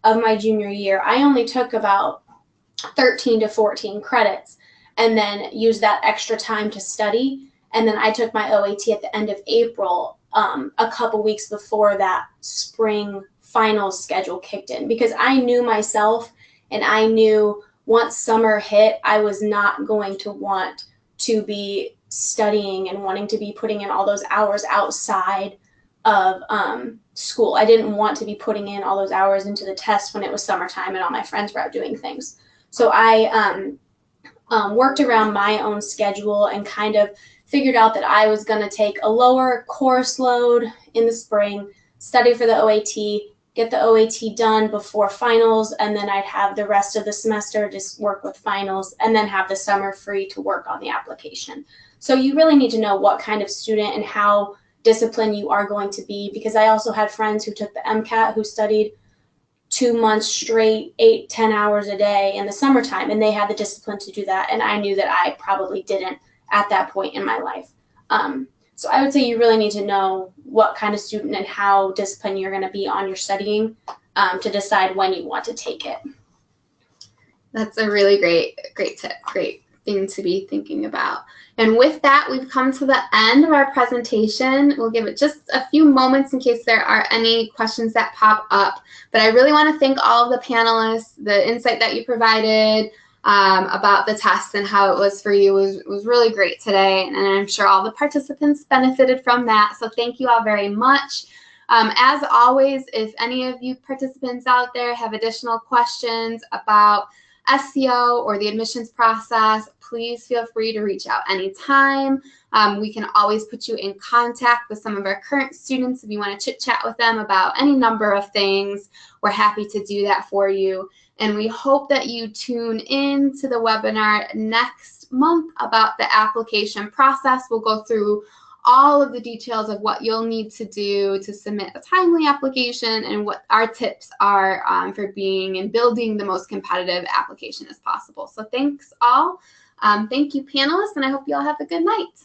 of my junior year, I only took about 13 to 14 credits, and then used that extra time to study. And then I took my OAT at the end of April, a couple weeks before that spring finals schedule kicked in, because I knew myself, and I knew once summer hit, I was not going to want to be studying and wanting to be putting in all those hours outside of school. I didn't want to be putting in all those hours into the test when it was summertime and all my friends were out doing things. So I worked around my own schedule and kind of figured out that I was going to take a lower course load in the spring, study for the OAT, get the OAT done before finals, and then I'd have the rest of the semester just work with finals, and then have the summer free to work on the application. So you really need to know what kind of student and how disciplined you are going to be, because I also had friends who took the MCAT who studied 2 months straight, 8-10 hours a day in the summertime, and they had the discipline to do that, and I knew that I probably didn't at that point in my life. So I would say you really need to know what kind of student and how disciplined you're going to be on your studying to decide when you want to take it. That's a really great tip, great thing to be thinking about. And with that, we've come to the end of our presentation. We'll give it just a few moments in case there are any questions that pop up. But I really want to thank all of the panelists. The insight that you provided about the test and how it was for you was really great today. And I'm sure all the participants benefited from that. So thank you all very much. As always, if any of you participants out there have additional questions about SEO or the admissions process, please feel free to reach out anytime. We can always put you in contact with some of our current students if you want to chit chat with them about any number of things. We're happy to do that for you. And we hope that you tune in to the webinar next month about the application process. We'll go through all of the details of what you'll need to do to submit a timely application and what our tips are for being and building the most competitive application as possible. So thanks all. Thank you, panelists, and I hope you all have a good night.